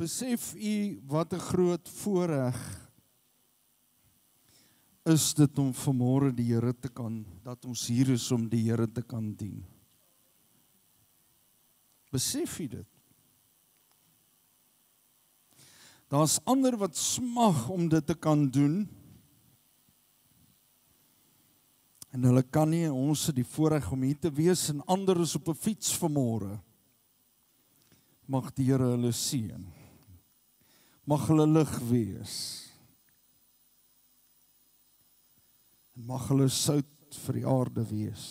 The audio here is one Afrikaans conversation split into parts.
Besef u wat 'n groot voorreg is dit om vanmôre die Here te kan, dat ons hier is om die Here te kan dien. Besef u dit? Daar's ander wat smag om dit te kan doen, en hulle kan nie, ons het die voorreg om hier te wees, en ander is op 'n fiets vanmôre. Mag die Here hulle seën. Mag hulle lig wees. En mag hulle sout vir die aarde wees.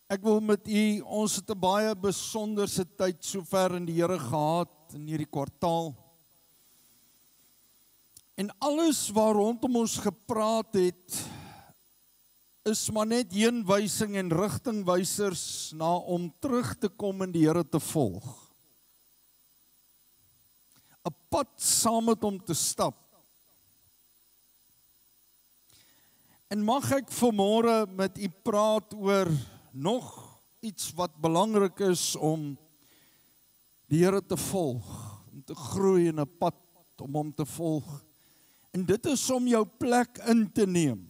Ek wil met u, ons het 'n baie besonderse tyd sover in die Here gehad in hierdie kwartaal. En alles waar rondom ons gepraat het, is maar net heenwysing en rigtingwysers na om terug te kom en die Here te volg. 'n Pad saam met hom te stap. En mag ek vanmôre met u praat oor nog iets wat belangrik is om die Here te volg, om te groei in 'n pad om hom te volg. En dit is om jou plek in te neem.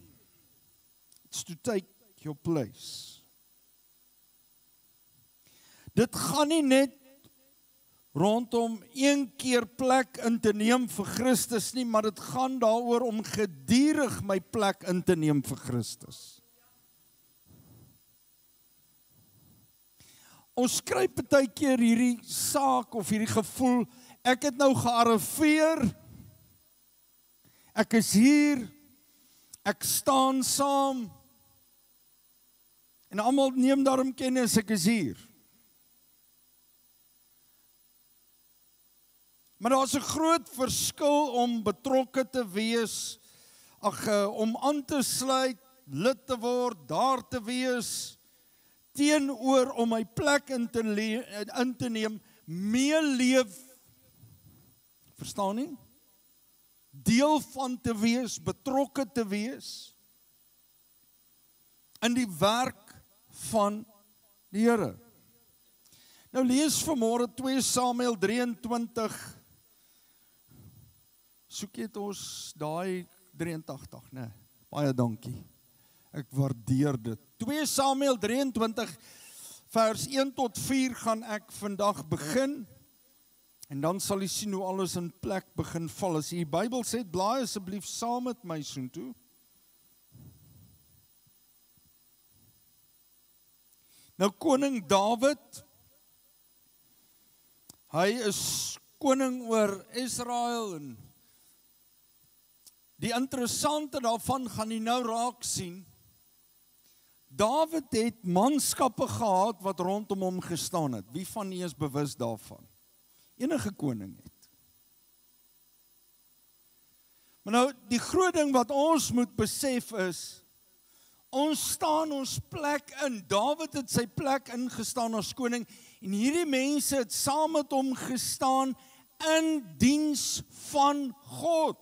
It's to take your place. Dit gaan nie net rondom een keer plek in te neem vir Christus nie, maar dit gaan daaroor om gedurig my plek in te neem vir Christus. Ons kry partykeer hierdie saak of hierdie gevoel, ek het nou gearriveer, ek is hier, ek staan saam, en almal neem daarom kennis, ek is hier. Maar daar is 'n groot verskil om betrokke te wees, om aan te sluit, lid te word, daar te wees, teenoor om my plek in te neem, meeleef, verstaan nie? Deel van te wees, betrokke te wees, in die werk van die Here. Nou lees vanmôre 2 Samuel 23, soek jy het ons daai 83, né? Baie dankie. Ek waardeer dit. 2 Samuel 23 vers 1 tot 4 gaan ek vandag begin. En dan sal jy sien hoe alles in plek begin val. As jy die Bybel sê, blaai asseblief saam met my soontoe. Nou koning Dawid, hy is koning oor Israel, en die interessante daarvan gaan jy nou raak sien. Dawid het manskappe gehad wat rondom hom gestaan het. Wie van julle is bewus daarvan? Enige koning het. Maar nou, die groot ding wat ons moet besef is, ons staan ons plek in. Dawid het sy plek ingestaan as koning, en hierdie mense het saam met hom gestaan in diens van God.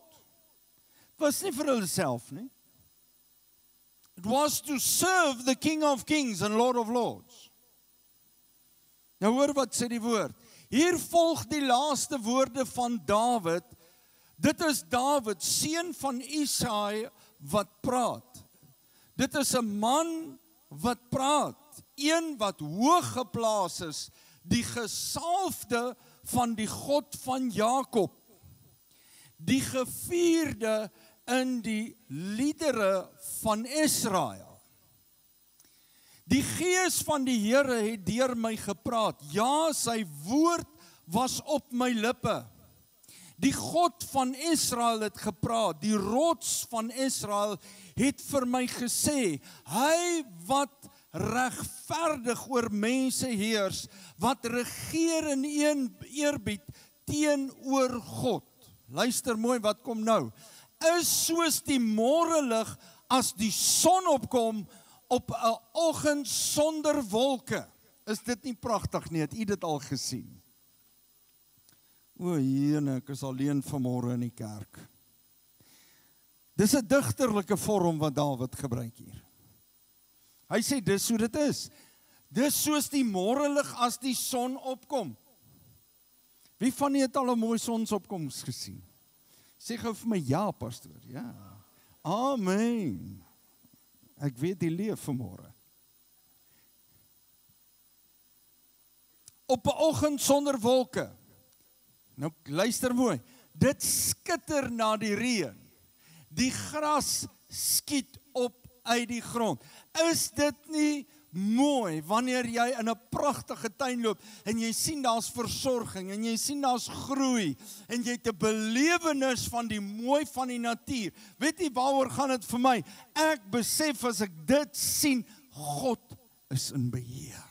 Het was nie vir hulle self nie. It was to serve the King of Kings and Lord of Lords. Nou hoor wat sê die woord. Hier volg die laaste woorde van Dawid. Dit is Dawid, seun van Isaai, wat praat. Dit is 'n man wat praat, een wat hoog geplaas is, die gesalfde van die God van Jakob, die gevierde in die liedere van Israel. Die gees van die Here het deur my gepraat. Ja, sy woord was op my lippe. Die God van Israel het gepraat. Die rots van Israel het vir my gesê, hy wat regverdig oor mense heers, wat regeer in eerbied teenoor God. Luister mooi, wat kom nou? Is soos die môrelig as die son opkom op 'n oggend sonder wolke. Is dit nie pragtig nie? Het u dit al gesien? O, Here, ek is alleen vanmôre in die kerk. Dis 'n digterlike vorm wat Dawid gebruik hier. Hy sê dis hoe dit is. Dis soos die môrelig as die son opkom. Wie van julle het al 'n mooi sonsopkoms gesien? Sê gou vir my ja, pastoor. Ja. Amen. Ek weet die leef vanmôre. Op 'n oggend sonder wolke. Nou luister mooi. Dit skitter na die reën. Die gras skiet op uit die grond. Is dit nie mooi wanneer jy in 'n pragtige tuin loop en jy sien daar's versorging en jy sien daar's groei en jy het 'n belewenis van die mooi van die natuur. Weet jy waaroor gaan dit vir my? Ek besef as ek dit sien, God is in beheer.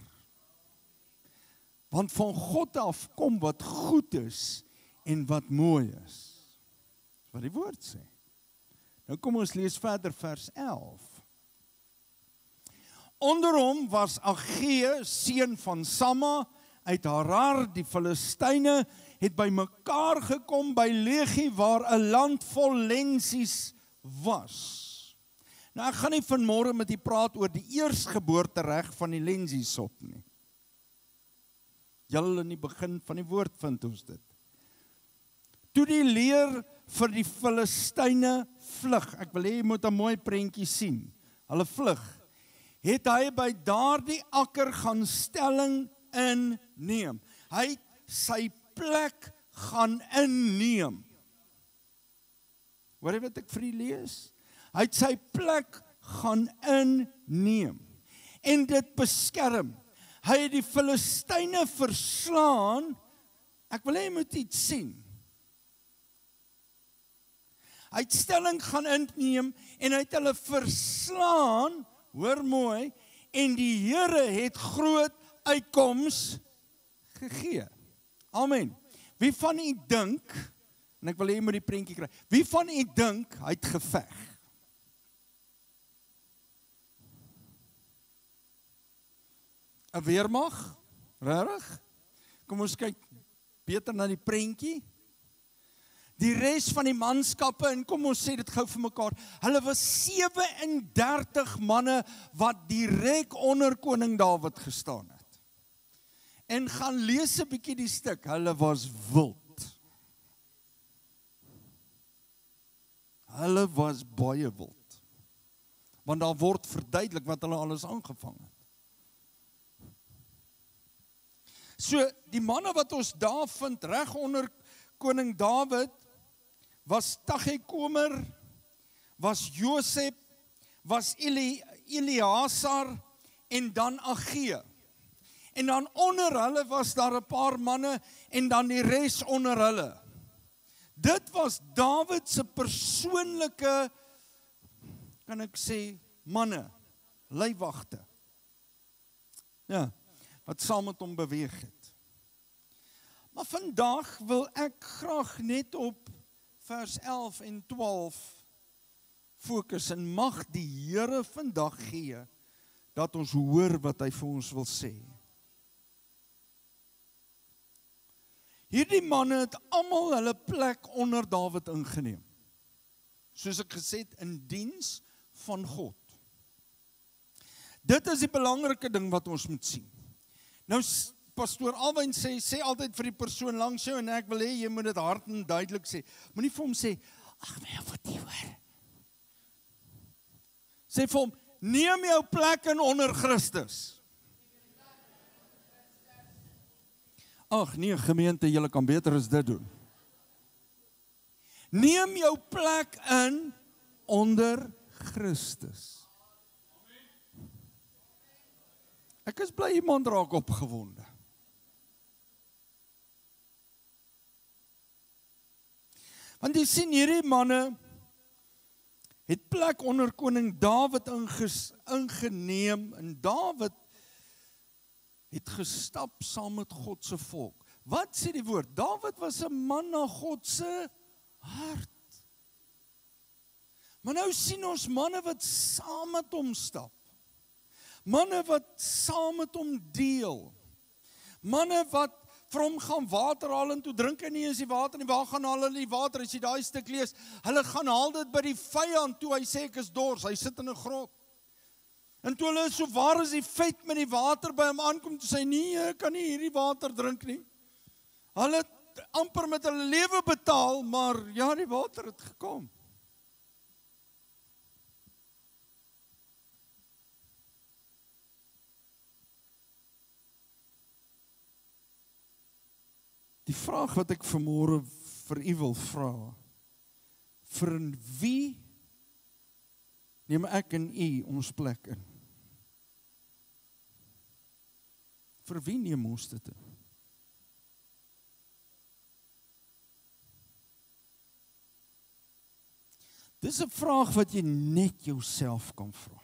Want van God af kom wat goed is en wat mooi is. Wat die woord sê. Nou kom ons lees verder vers 11. Onder hom was Agee, seun van Samma, uit Harar, die Filistyne, het by mekaar gekom by Legie, waar 'n land vol lensies was. Nou ek gaan nie vanmôre met u praat oor die eersgeboortereg van die lensiesop nie. Julle in die begin van die woord vind ons dit. Toe die leer vir die Filistyne vlug, ek wil hê jy moet 'n mooi prentjie sien, hulle vlug, het hy by daardie akker gaan stelling inneem. Hy het sy plek gaan inneem. Hoor jy wat ek vir u lees? Hy het sy plek gaan inneem en dit beskerm. Hy het die Filistyne verslaan. Ek wil hê jy moet iets sien. Hy het stelling gaan inneem en hy het hulle verslaan, hoor mooi, en die Here het groot uitkoms gegee. Amen. Wie van u dink, en ek wil hê jy moet die prentjie kry, wie van u dink hy het geveg? Een weermag? Regtig? Kom ons kyk beter na die prentjie. Die res van die manskappe, en kom ons sê dit gou vir mekaar, hulle was 37 manne wat direk onder koning Dawid gestaan het. En gaan lees 'n bietjie die stuk, hulle was wild. Hulle was baie wild. Want daar word verduidelik wat hulle alles aangevang het. So, die manne wat ons daar vind, reg onder koning Dawid, was Tagekomer, was Josep, was Eleazar en dan Agee. En dan onder hulle was daar 'n paar manne en dan die res onder hulle. Dit was Dawid se persoonlike, kan ek sê, manne, leiwagte. Ja, wat saam met hom beweeg het. Maar vandag wil ek graag net op vers 11 en 12 fokus en mag die Here vandag gee dat ons hoor wat hy vir ons wil sê. Hierdie manne het almal hulle plek onder Dawid ingeneem. Soos ek gesê het, in diens van God. Dit is die belangrike ding wat ons moet sien. Nou, pastoor Alwyn sê altyd vir die persoon langs jou, en ek wil hê jy moet dit hard en duidelik sê. Moenie vir hom sê, ag my wat jy hoor. Sê vir hom, neem jou plek in onder Christus. Ag nee, gemeente, julle kan beter as dit doen. Neem jou plek in onder Christus. Ek is bly iemand raak opgewonde. Want jy sien hierdie manne het plek onder koning Dawid ingeneem en Dawid het gestap saam met God se volk. Wat sê die woord? Dawid was 'n man na God se hart. Maar nou sien ons manne wat saam met hom stap. Manne wat saam met hom deel. Manne wat vir hom gaan water haal en toe drink hy nie eens die water nie. Waar gaan hulle die water? As jy daai stuk lees, hulle gaan haal dit by die vyand toe hy sê ek is dors. Hy sit in 'n grot. En toe hulle so waar is die vet met die water by hom aankom, toe sê nee, ek kan nie hierdie water drink nie. Hulle het amper met hulle lewe betaal, maar ja, die water het gekom. Die vraag wat ek vanmôre vir u wil vra, vir wie neem ek en u ons plek in? Vir wie neem ons dit in? Dis 'n vraag wat jy net jouself kan vra.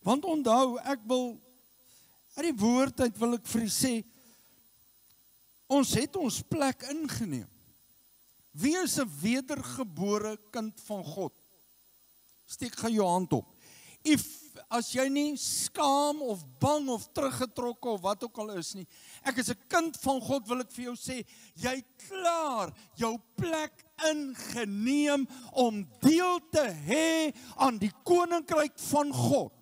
Want onthou, ek wil uit die woord uit wil ek vir u sê, ons het ons plek ingeneem. Wie is 'n wedergebore kind van God? Steek gou jou hand op. As jy nie skaam of bang of teruggetrokke of wat ook al is nie, ek is 'n kind van God, wil ek vir jou sê, jy het klaar jou plek ingeneem om deel te hê aan die koninkryk van God.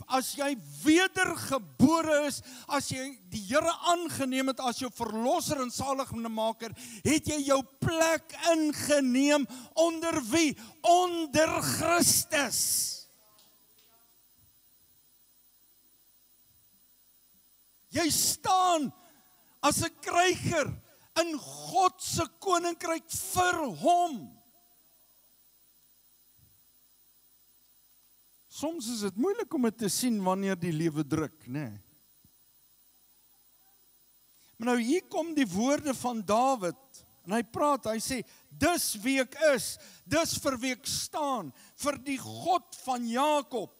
As jy wedergebore is, as jy die Here aangeneem het as jou verlosser en saligmaker, het jy jou plek ingeneem onder wie? Onder Christus. Jy staan as 'n kryger in God se koninkryk vir hom. Soms is dit moeilik om dit te sien wanneer die lewe druk, né? Maar nou hier kom die woorde van Dawid, en hy praat, hy sê, dis wie ek is, dis vir wie ek staan, vir die God van Jakob.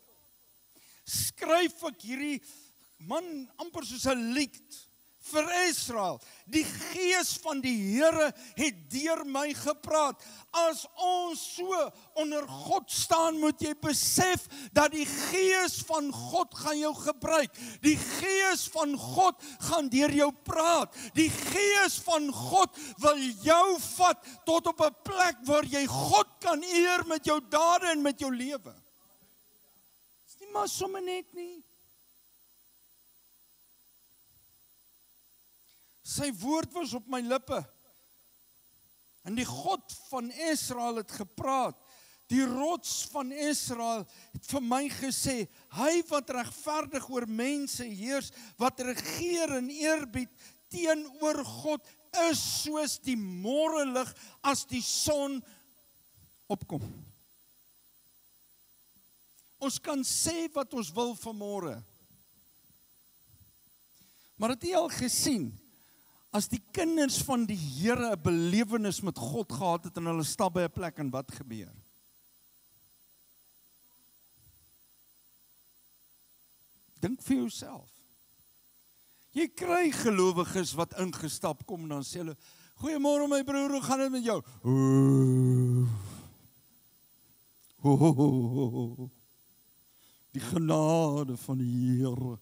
Skryf ek hierdie, man, amper soos 'n lied, vir Israel. Die gees van die Here het deur my gepraat. As ons so onder God staan, moet jy besef dat die gees van God gaan jou gebruik. Die gees van God gaan deur jou praat. Die gees van God wil jou vat tot op 'n plek waar jy God kan eer met jou dade en met jou lewe. Dis nie maar sommer net nie. Sy woord was op my lippe. En die God van Israel het gepraat. Die rots van Israel het vir my gesê, hy wat regverdig oor mense heers, wat regeer en eerbied teenoor God, is soos die môrelig as die son opkom. Ons kan sê wat ons wil vanmôre. Maar het jy al gesien, as die kinders van die Here 'n belewenis met God gehad het en hulle stap by 'n plek, en wat gebeur? Dink vir jouself. Jy kry gelowiges wat ingestap kom en dan sê hulle, goeiemôre my broer, hoe gaan dit met jou? Die genade van die Here.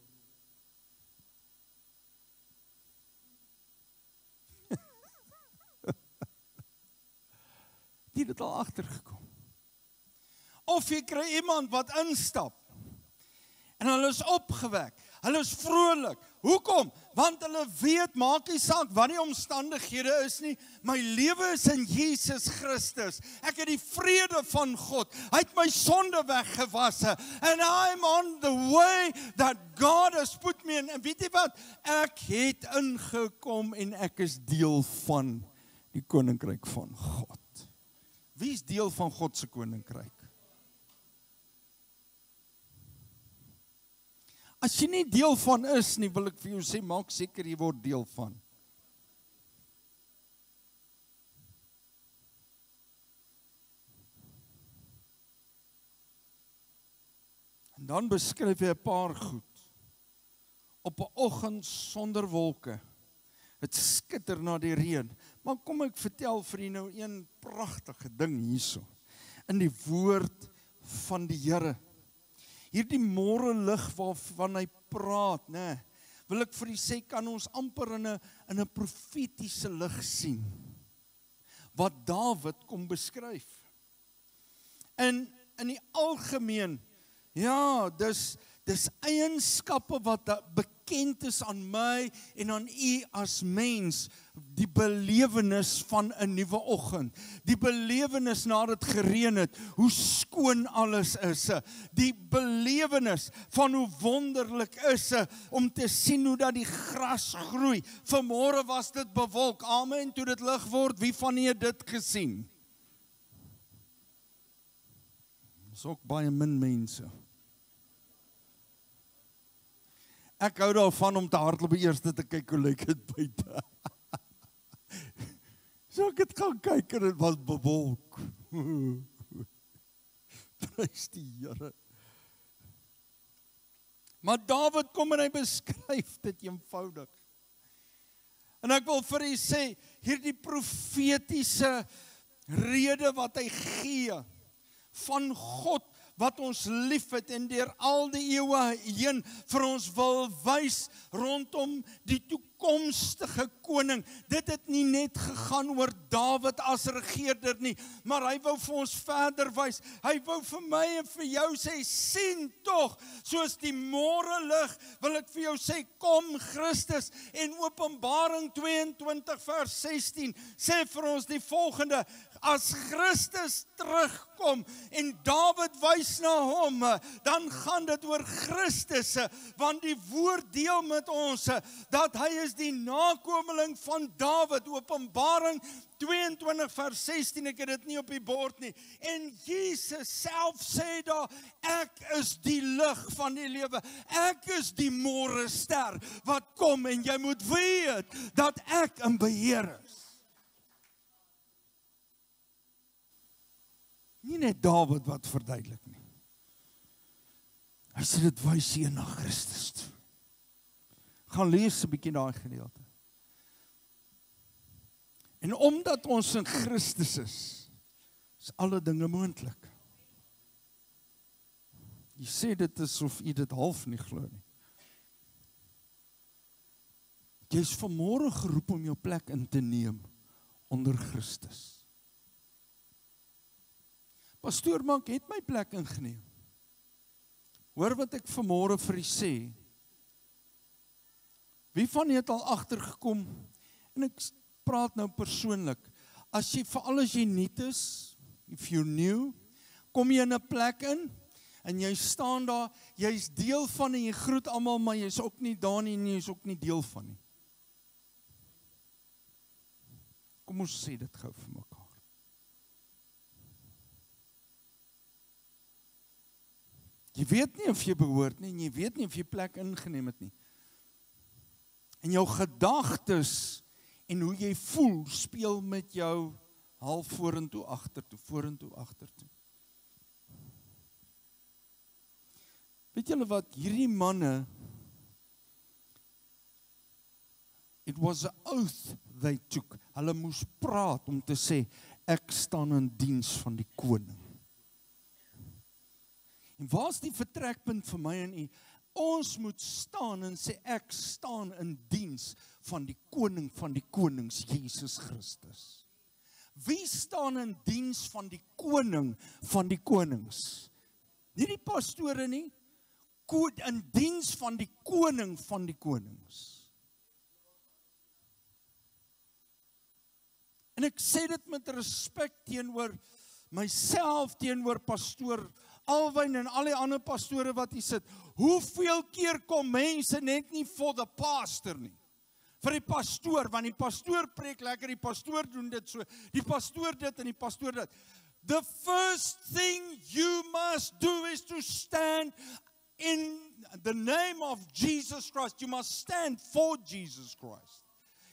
Die het al agtergekom. Of jy kry iemand wat instap en hulle is opgewek, hulle is vrolik. Hoekom? Want hulle weet, maak nie saak wat die omstandighede is nie, my lewe is in Jesus Christus. Ek het die vrede van God. Hy het my sonde weggewasse. And I'm on the way that God has put me in. En weet jy wat? Ek het ingekom en ek is deel van die koninkryk van God. Wie is deel van God se koninkryk? As jy nie deel van is nie, wil ek vir jou sê, maak seker jy word deel van. En dan beskryf hy 'n paar goed. Op 'n oggend sonder wolke. Het skitter na die reën. Maar kom ek vertel vir u nou een pragtige ding hierso. In die woord van die Here. Hierdie môre lig waarvan hy praat, né? Wil ek vir u sê, kan ons amper in 'n profetiese lig sien. wat Dawid kom beskryf. In die algemeen, ja, dis eienskappe wat bekend is aan my en aan u as mens, die belewenis van 'n nuwe oggend, die belewenis nadat dit gereën het, hoe skoon alles is, die belewenis van hoe wonderlik is om te sien hoe dat die gras groei. Vanmôre was dit bewolk, amen, toe dit lig word, wie van julle het dit gesien? Dis ook baie min mense. Ek hou daarvan om te hardloop eers te kyk hoe lyk dit buite. So ek het gaan kyk en dit was bewolk. Prys die Here. Maar Dawid kom en hy beskryf dit eenvoudig. En ek wil vir u sê, hierdie profetiese rede wat hy gee, van God wat ons liefhet en deur al die eeue heen vir ons wil wys rondom die toekomstige koning. Dit het nie net gegaan oor Dawid as regerder nie, maar hy wou vir ons verder wys. Hy wou vir my en vir jou sê, sien tog, soos die môre lig, wil ek vir jou sê, kom Christus. En Openbaring 22 vers 16 sê vir ons die volgende: as Christus terugkom en Dawid wys na hom, dan gaan dit oor Christus, want die woord deel met ons dat hy is die nakomeling van Dawid. Openbaring 22 vers 16, ek het dit nie op die bord nie. En Jesus self sê daar, ek is die lig van die lewe. Ek is die môre ster wat kom en jy moet weet dat ek in beheer is. Nie net Dawid wat verduidelik nie. Hy sê dit wys hier na Christus toe. Gaan lees 'n bietjie daai gedeelte. En omdat ons in Christus is alle dinge moontlik. Jy sê dit asof jy dit half nie glo nie. Jy is vanmôre geroep om jou plek in te neem onder Christus. Pastoor Mank het my plek ingeneem. Hoor wat ek vanmôre vir u sê. Wie van julle het al agtergekom, en ek praat nou persoonlik, as jy, veral as jy nuut is, if you're new, kom jy in 'n plek in, en jy staan daar, jy's deel van en jy groet almal, maar jy's ook nie daar nie, en jy's ook nie deel van nie. Kom ons sê dit gou vir mekaar. Jy weet nie of jy behoort nie, en jy weet nie of jy plek ingeneem het nie. En jou gedagtes en hoe jy voel, speel met jou half vorentoe, agtertoe. Weet julle wat, hierdie manne, it was an oath they took. Hulle moes praat om te sê, ek staan in diens van die koning. En waar is die vertrekpunt vir my en u? Ons moet staan en sê, ek staan in diens van die koning van die konings, Jesus Christus. Wie staan in diens van die koning van die konings? Nie die pastore nie, in diens van die koning van die konings. En ek sê dit met respek teenoor myself, teenoor pastoor Alwyn en al die ander pastore wat hier sit. Hoeveel keer kom mense net nie vir die pastor nie? Vir die pastoor, want die pastoor preek lekker, die pastoor doen dit so, die pastoor dit en die pastoor dit. The first thing you must do is to stand in the name of Jesus Christ. You must stand for Jesus Christ.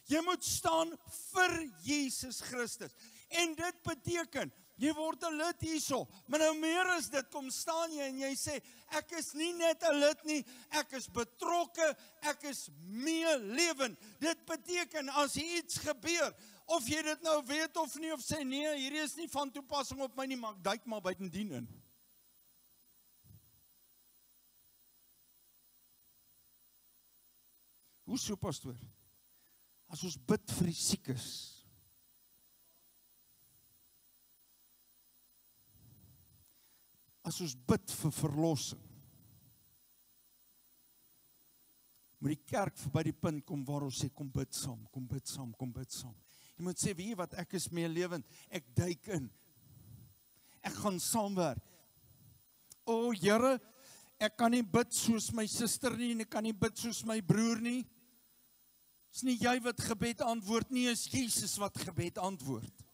Jy moet staan vir Jesus Christus. En dit beteken, jy word 'n lid hierso, maar nou meer as dit, kom staan jy en jy sê, ek is nie net 'n lid nie, ek is betrokke, ek is meelewend. Dit beteken, as iets gebeur, of jy dit nou weet of nie, of sê nee, hierdie is nie van toepassing op my nie, maar ek duik maar buitendien in. Hoe so, pastoor? As ons bid vir die siekes, as ons bid vir verlossing, moet die kerk verby die punt kom waar ons sê, kom bid saam, kom bid saam, kom bid saam. Jy moet sê, weet jy wat, ek is meelewend, ek duik in, ek gaan saamwerk. O Here, ek kan nie bid soos my suster nie, en ek kan nie bid soos my broer nie. Is nie jy wat gebed antwoord nie, is Jesus wat gebed antwoord.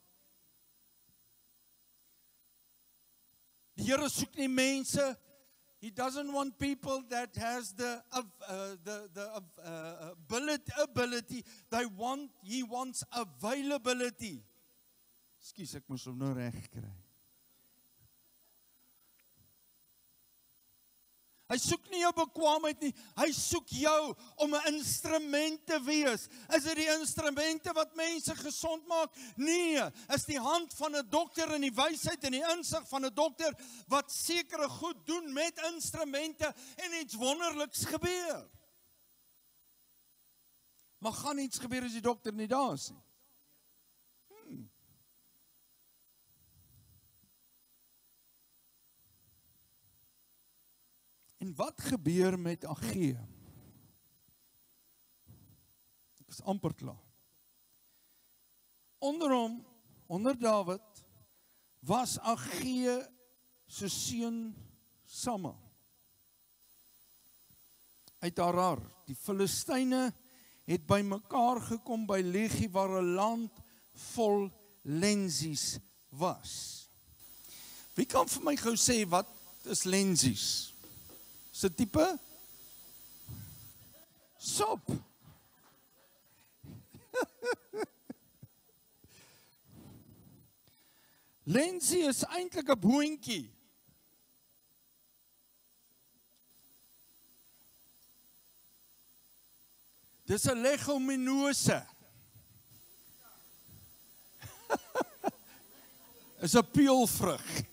Die Here soek nie mense. He doesn't want people that has the ability. He wants availability. Ekskuus, ek moes hom nou reg kry. Hy soek nie jou bekwaamheid nie, hy soek jou om 'n instrument te wees. Is dit die instrumente wat mense gesond maak? Nee, is die hand van 'n dokter en die wysheid en die insig van 'n dokter wat sekere goed doen met instrumente en iets wonderliks gebeur. Maar gaan iets gebeur as die dokter nie daar is nie? En wat gebeur met Agee? Ek is amper klaar. Onder hom, onder Dawid, was Agee se seun Samma. Uit Harar. Die Filistyne het bymekaar gekom by Lehi waar 'n land vol lensies was. Wie kan vir my gou sê wat is lensies? Se tipe? Sop. Lensie is eintlik 'n boontjie. Dis 'n leguminose. Is 'n peulvrug.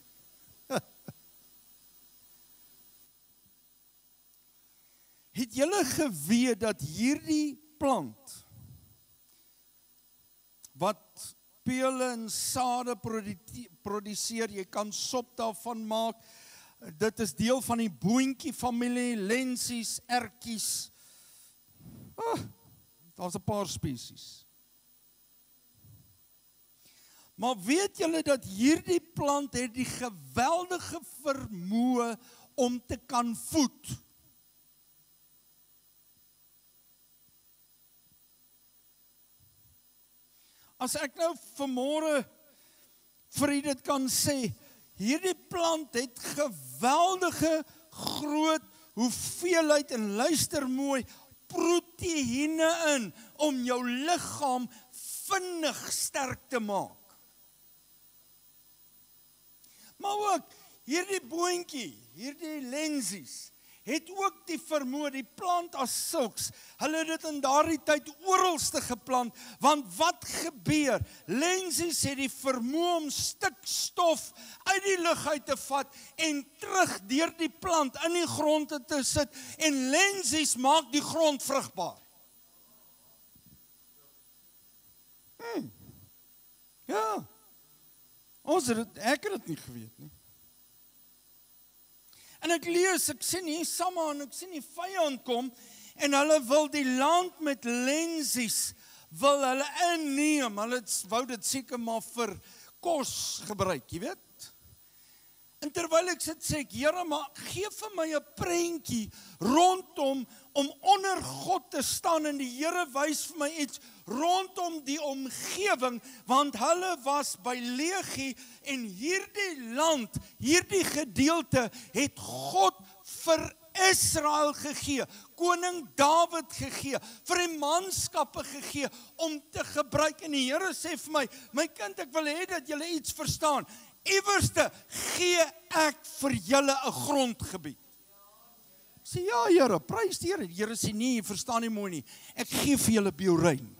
Het julle geweet dat hierdie plant wat peule en sade produseer, jy kan sop daarvan maak, dit is deel van die boontjie familie, lensies, ertjies, daar's 'n paar spesies. Maar weet julle dat hierdie plant het die geweldige vermoë om te kan voed? As ek nou vanmôre vir u dit kan sê, hierdie plant het geweldige groot hoeveelheid en luister mooi proteïene in om jou liggaam vinnig sterk te maak. Maar ook hierdie boontjie, hierdie lensies het ook die vermoë, die plant as sulks, hulle het dit in daardie tyd oralste geplant, want wat gebeur? Lensies het die vermoë om stikstof uit die lug uit te vat en terug deur die plant in die grond te sit, en lensies maak die grond vrugbaar. Ja, ek het dit nie geweet nie. En ek lees, ek sien hier Samma en ek sien die vyand kom en hulle wil die land met lensies wil hulle inneem. Hulle wou dit seker maar vir kos gebruik, jy weet. En terwyl ek sit sê ek, Here, maar gee vir my 'n prentjie rondom om onder God te staan, en die Here wys vir my iets rondom die omgewing, want hulle was by Lehi en hierdie land, hierdie gedeelte het God vir Israel gegee, koning Dawid gegee, vir die manskappe gegee om te gebruik. En die Here sê vir my kind, ek wil hê dat julle iets verstaan. Iewerste gee ek vir julle 'n grondgebied. Ek sê, ja Here, prys die Here. Die Here sê, nee, jy verstaan nie mooi nie. Ek gee vir julle Biorein.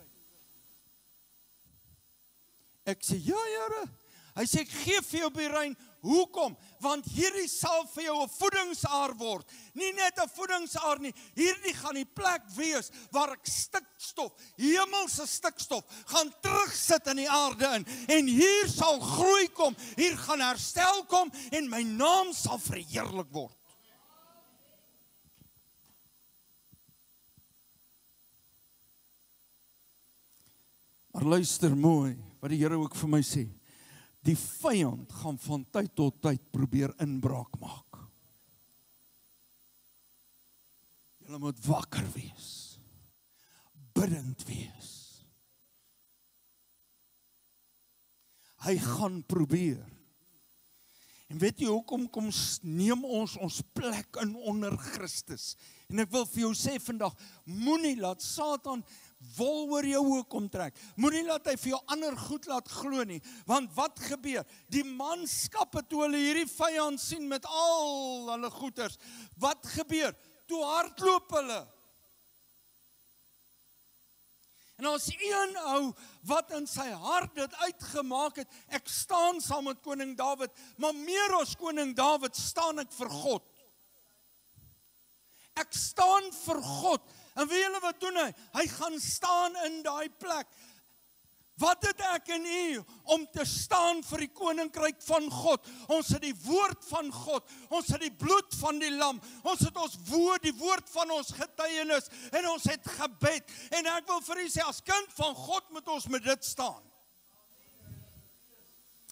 Ek sê, ja Here, Hy sê, ek gee vir jou op die rein, hoekom? Want hierdie sal vir jou 'n voedingsaar word. Nie net 'n voedingsaar nie, hierdie gaan die plek wees waar ek stikstof, hemelse stikstof, gaan terugsit in die aarde in. En hier sal groei kom, hier gaan herstel kom, en my naam sal verheerlik word. Maar luister mooi, wat die Here ook vir my sê. Die vyand gaan van tyd tot tyd probeer inbraak maak. Julle moet wakker wees. Bidend wees. Hy gaan probeer. En weet jy hoekom kom neem ons plek in onder Christus? En ek wil vir jou sê vandag, moenie laat Satan wol oor jou oë kom trek. Moenie laat hy vir jou ander goed laat glo nie. Want wat gebeur? Die manskappe toe hulle hierdie vyand sien met al hulle goeders. Wat gebeur? Toe hardloop hulle. En as een ou wat in sy hart dit uitgemaak het, ek staan saam met koning Dawid, maar meer as koning Dawid staan ek vir God. Ek staan vir God. En weet julle wat doen hy? Hy gaan staan in daai plek. Wat het ek en u om te staan vir die koninkryk van God? Ons het die woord van God, ons het die bloed van die lam, ons het ons woord, die woord van ons getuienis, en ons het gebed. En ek wil vir u sê, as kind van God moet ons met dit staan.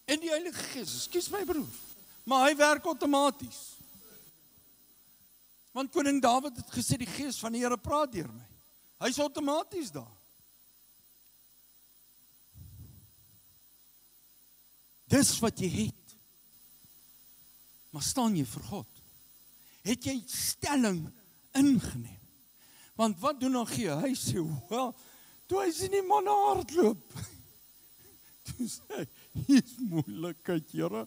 En die Heilige Gees, ekskuus my broer, maar hy werk outomaties. Want koning Dawid het gesê, die Gees van die Here praat deur my. Hy's outomaties daar. Dis wat jy het. Maar staan jy vir God? Het jy stelling ingeneem? Want wat doen dan gee? Hy sê, wel, toe hy sien die man hardloop. Toe sê hy, hier's moeilikheid, Here.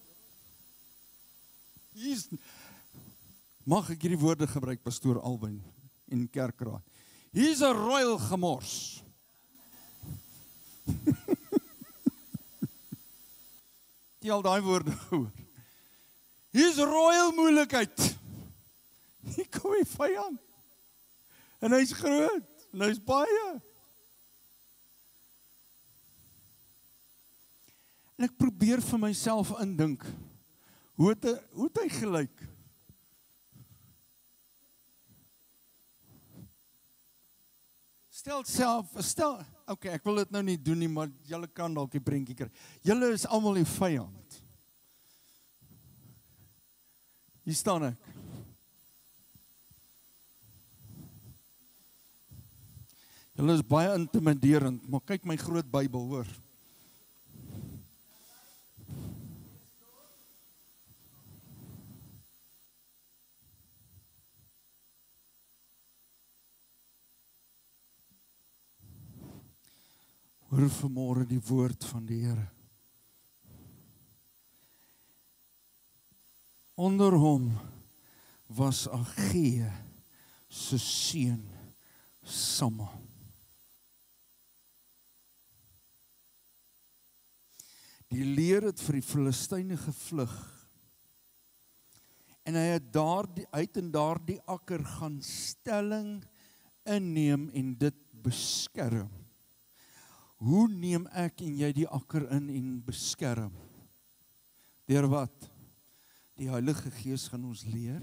Mag ek hierdie woorde gebruik, pastoor Alwyn en kerkraad. Hier's 'n royal gemors. Jy al daai woorde gehoor. Hier's royal moeilikheid. Hier kom die vyand. En hy's groot, en hy's baie. En ek probeer vir myself indink, hoe het hy gelyk? Stel, okay, ek wil dit nou nie doen nie, maar julle kan dalk die prentjie kry. Julle is almal die vyand. Hier staan ek. Julle is baie intimiderend, maar kyk my groot Bybel, hoor. Hoor vanmôre die woord van die Here. Onder hom was Agee se seun Samma. Die leer het vir die Filistyne gevlug. En hy het uit in daardie akker gaan stelling inneem en dit beskerm. Hoe neem ek en jy die akker in en beskerm? Deur wat? Die Heilige Gees gaan ons leer,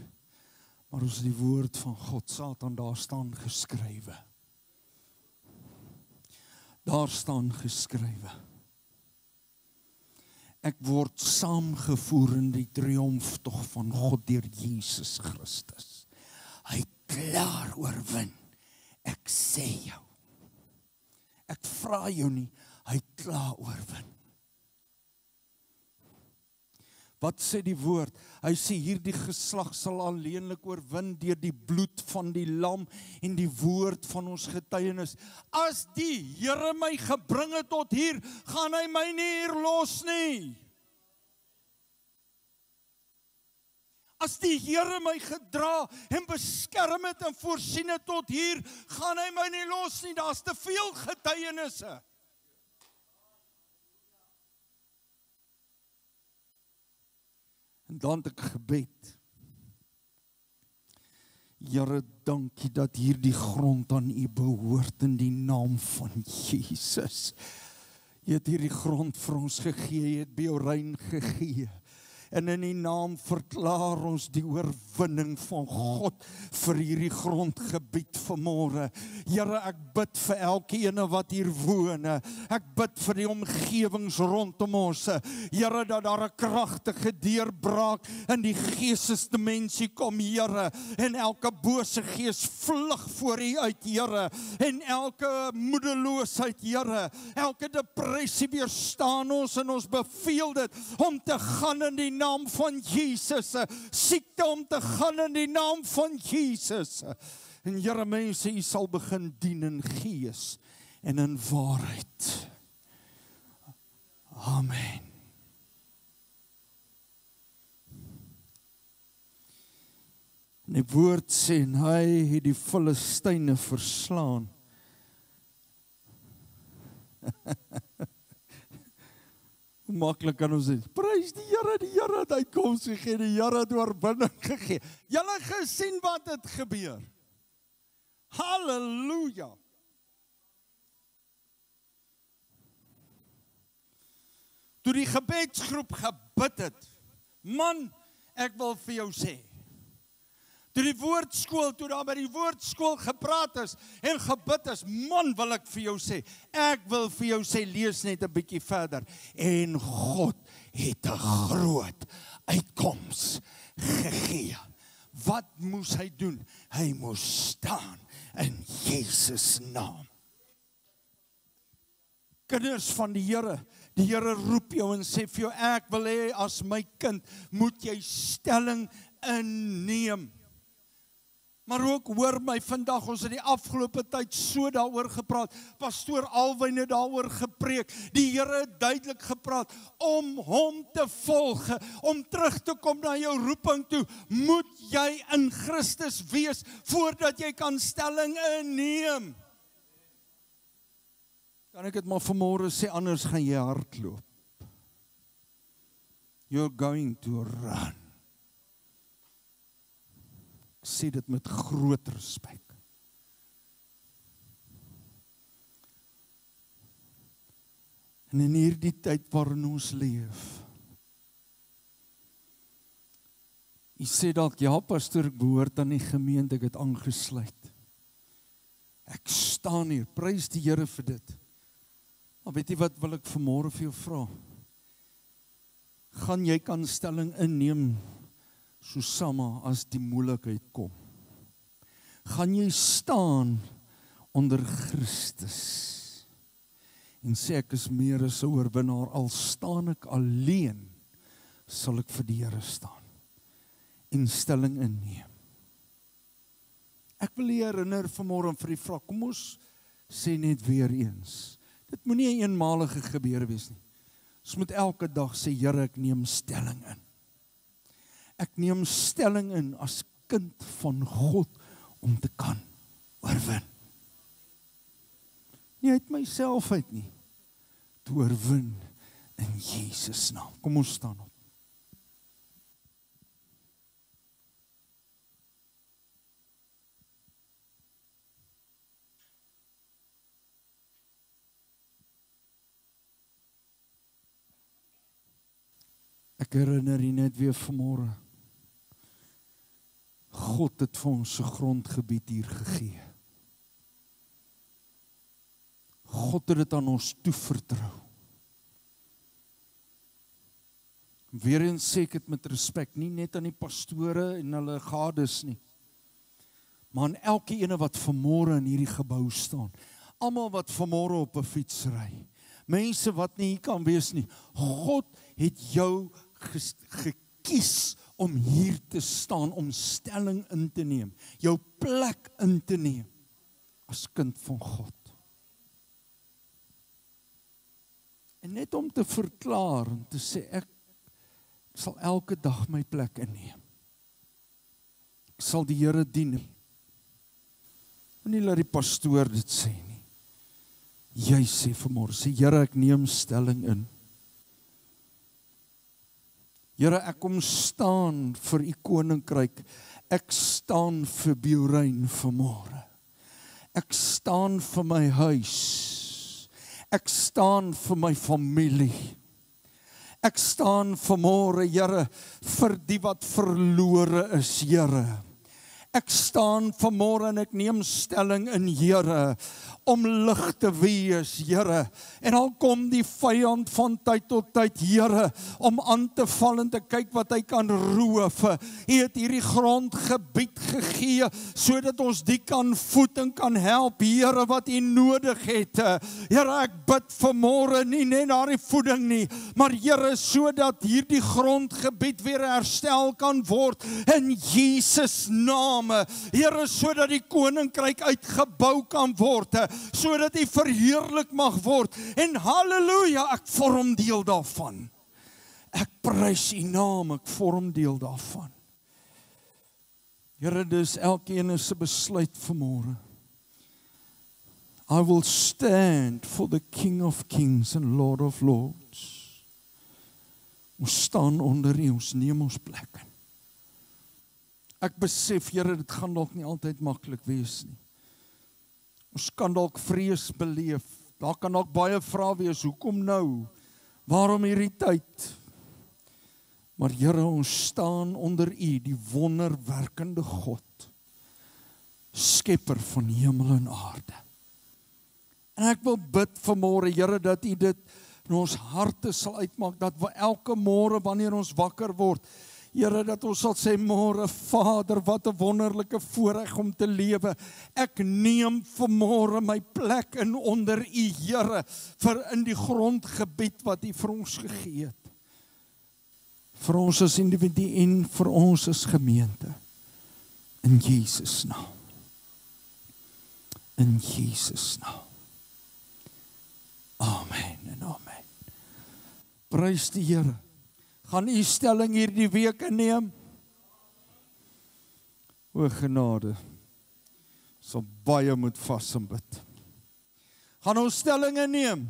maar ons die woord van God, Satan, daar staan geskrywe. Daar staan geskrywe. Ek word saamgevoer in die triomftog van God deur Jesus Christus. Hy klaar oorwin. Ek sê jou. Ek vra jou nie, hy klaar oorwin. Wat sê die woord? Hy sê hierdie geslag sal alleenlik oorwin deur die bloed van die lam en die woord van ons getuienis. As die Here my gebring het tot hier, gaan hy my nie hier los nie. As die Here my gedra en beskerm het en voorsien het tot hier, gaan hy my nie los nie. Daar's te veel getuienisse. En dan het ek gebed. Here, dankie dat hierdie grond aan U behoort in die naam van Jesus. Jy het hierdie grond vir ons gegee, Jy het Beorijn gegee. En in die naam verklaar ons die oorwinning van God vir hierdie grondgebied vanmôre. Here, ek bid vir elke ene wat hier woon. Ek bid vir die omgewings rondom ons. Here, dat daar 'n kragtige deurbraak in die geestesdimensie kom, Here. En elke bose gees vlug voor U uit, Here. En elke moedeloosheid, Here. Elke depressie weerstaan ons en ons beveel dit om te gaan in die naam van Jesus, siekte om te gaan in die naam van Jesus. En Here, mense, U sal begin dien in gees en in waarheid. Amen. En die woord sê, en hy het die Filistyne verslaan. Maklik kan ons sê, prys die Here het uitkoms gegee, die Here het oorwinning gegee. Julle gesien wat het gebeur? Halleluja! Toe die gebedsgroep gebid het, man, ek wil vir jou sê, toe die woordskool, toe daar by die woordskool gepraat is en gebid is, man, wil ek vir jou sê, ek wil vir jou sê, lees net 'n bietjie verder, en God het 'n groot uitkoms gegee. Wat moes hy doen? Hy moes staan in Jesus naam. Kinders van die Here roep jou en sê vir jou, ek wil hê as my kind, moet jy stelling inneem. Maar ook hoor my vandag, ons het die afgelope tyd so daaroor gepraat, pastoor Alwyn het daaroor gepreek, die Here het duidelik gepraat, om hom te volg, om terug te kom na jou roeping toe, moet jy in Christus wees, voordat jy kan stelling inneem. Kan ek het maar vanmôre sê, anders gaan jy hardloop. You're going to run. Ek sê dit met groot respek. En in hierdie tyd waarin ons leef, jy sê dalk, ja pastoor, ek behoort aan die gemeente, ek het aangesluit. Ek staan hier, prys die Here vir dit. Maar weet jy wat wil ek vanmôre vir jou vra? Gaan jy kan stelling inneem Susama, as die moeilikheid kom? Gaan jy staan onder Christus en sê ek is meer as 'n oorwinnaar, al staan ek alleen, sal ek vir die Here staan en stelling inneem. Ek wil jy herinner vanmôre vir die vra, kom ons sê net weer eens, dit moenie 'n eenmalige gebeure wees nie. Ons moet elke dag sê, Here, ek neem stelling in. Ek neem stelling in as kind van God om te kan oorwin. Nie uit myself uit nie, te oorwin in Jesus naam. Kom ons staan op. Ek herinner jy net weer vanmôre. God het vir ons se grondgebied hier gegee. God het dit aan ons toevertrou. Weereens sê ek dit met respek, nie net aan die pastore en hulle gades nie, maar aan elke ene wat vanmôre in hierdie gebou staan. Almal wat vanmôre op 'n fiets ry. Mense wat nie hier kan wees nie. God het jou gekies om hier te staan, om stelling in te neem, jou plek in te neem, as kind van God. En net om te verklaar, en te sê, ek sal elke dag my plek inneem. Ek sal die Here dien. En nie laat die pastoor dit sê nie. Jy sê vanmôre, sê Here, ek neem stelling in. Here, ek kom staan vir u koninkryk. Ek staan vir Biorein vanmôre. Ek staan vir my huis. Ek staan vir my familie. Ek staan vanmôre, Here, vir die wat verlore is, Here. Ek staan vanmôre en ek neem stelling in, Here, om lig te wees, Here. En al kom die vyand van tyd tot tyd, Here, om aan te val en te kyk wat hy kan roof. U het hierdie grondgebied gegee, sodat ons die kan voed en kan help, Here, wat u nodig het. Here, ek bid vanmôre nie net na die voeding nie, maar Here, sodat hierdie grondgebied weer herstel kan word, in Jesus naam. Here, sodat die koninkryk uitgebou kan word, sodat hy verheerlik mag word, en halleluja, ek vorm deel daarvan. Ek prys u naam, ek vorm deel daarvan. Here, dis elkeen se besluit vanmôre. I will stand for the King of Kings and Lord of Lords. Ons staan onder u, ons neem ons plek in. Ek besef, Here, dit gaan dalk nie altyd maklik wees nie. Ons kan dalk vrees beleef. Daar kan dalk baie vrae wees, hoekom nou? Waarom hierdie tyd? Maar Here, ons staan onder u, die wonderwerkende God, skepper van hemel en aarde. En ek wil bid vanmôre, Here, dat u dit in ons harte sal uitmaak, dat elke môre wanneer ons wakker word, Here, dat ons sal sê, môre Vader, wat 'n wonderlike voorreg om te lewe. Ek neem vanmôre my plek in onder u, Here, vir in die grondgebied wat u vir ons gegee het. Vir ons as individu en vir ons as gemeente. In Jesus naam. In Jesus naam. Amen en amen. Prys die Here. Gaan u stelling hierdie week inneem? O genade, sal baie moet vas en bid. Gaan ons stelling inneem?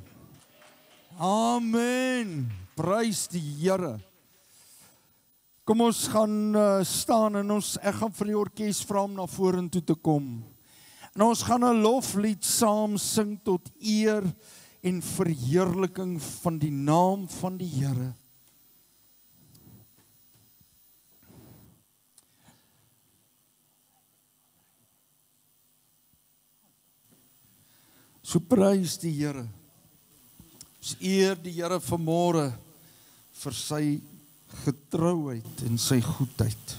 Amen. Prys die Here. Kom ons gaan staan en ek gaan vir die orkes vra om na vorentoe te kom. En ons gaan 'n loflied saam sing tot eer en verheerliking van die naam van die Here. So prys die Here. Ons eer die Here vanmôre vir sy getrouheid en sy goedheid.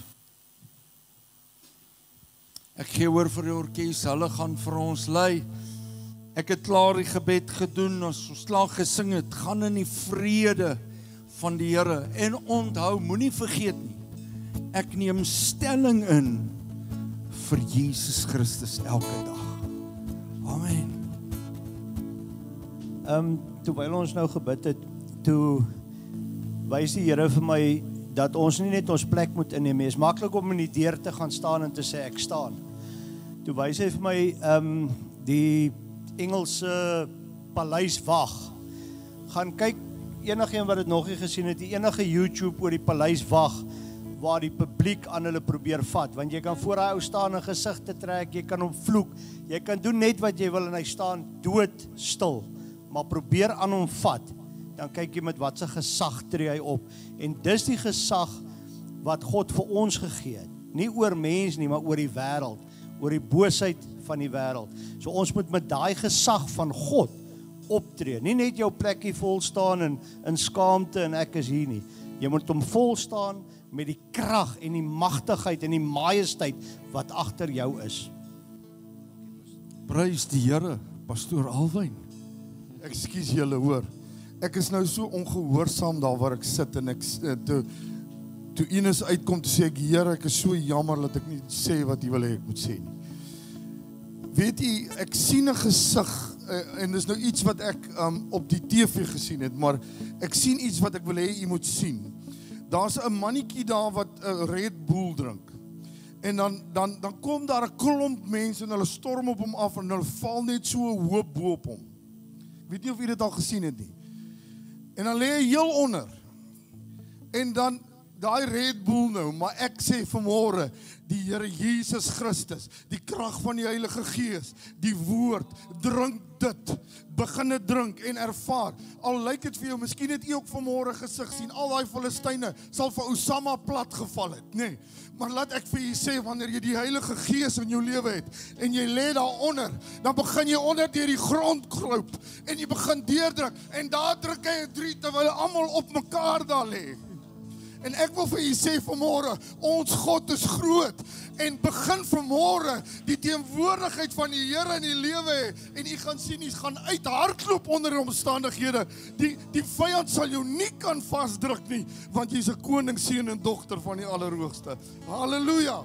Ek gee oor vir die orkes, hulle gaan vir ons lei. Ek het klaar die gebed gedoen, as ons klaar gesing het, gaan in die vrede van die Here. En onthou, moenie vergeet nie, ek neem stelling in vir Jesus Christus elke dag. Amen. Terwyl ons nou gebid het, toe wys die Here vir my dat ons nie net ons plek moet inneem nie. Is maklik om in die deur te gaan staan en te sê ek staan. Toe wys hy vir my die Engelse paleiswag. Gaan kyk, enigeen wat dit nog nie gesien het, die enige YouTube oor die paleiswag waar die publiek aan hulle probeer vat, want jy kan voor hy ou staan en gesigte trek, jy kan hom vloek, jy kan doen net wat jy wil en hy staan doodstil, maar probeer aan hom vat, dan kyk jy met wat se gesag tree hy op, en dis die gesag wat God vir ons gegee het, nie oor mens nie, maar oor die wêreld, oor die boosheid van die wêreld. So ons moet met daai gesag van God optree, nie net jou plekkie vol staan in skaamte en ek is hier nie. Jy moet hom vol staan met die krag en die magtigheid en die majesteit wat agter jou is. Prys die Here, Pastoor Alwyn. Ekskuus julle, hoor. Ek is nou so ongehoorsaam daar waar ek sit en ek toe Ines uitkom te sê ek, Here, ek is so jammer dat ek nie sê wat jy wil hê ek moet sê nie. Weet jy, ek sien 'n gesig en dis nou iets wat ek op die TV gesien het, maar ek sien iets wat ek wil hê jy moet sien. Daar's 'n mannetjie daar wat 'n Red Bull drink. En dan kom daar 'n klomp mense en hulle storm op hom af en hulle val net so hoop bo op hom. Ek weet nie of jy dit al gesien het nie. En dan lê hy heel onder. En dan daai Red Bull nou, maar ek sê vanmôre, die Here Jesus Christus, die krag van die Heilige Gees, die woord, drink dit, begin dit drink en ervaar. Al lyk dit vir jou, miskien het jy ook vanmôre gesig sien, al daai Filistyne sal vir Osama plat geval het, nee. Maar laat ek vir jy sê, wanneer jy die Heilige Gees in jou lewe het, en jy lê daaronder, dan begin jy onder deur die grond kruip, en jy begin deurdruk, en daar druk hy 3, terwyl almal op mekaar daar lê. En ek wil vir jy sê vanmôre, ons God is groot, en begin vanmôre die teenwoordigheid van die Here in die lewe, en jy gaan sien, jy gaan uithardloop onder die omstandighede, die vyand sal jou nie kan vasdruk nie, want jy's 'n koning, seun en dogter van die Allerhoogste. Halleluja!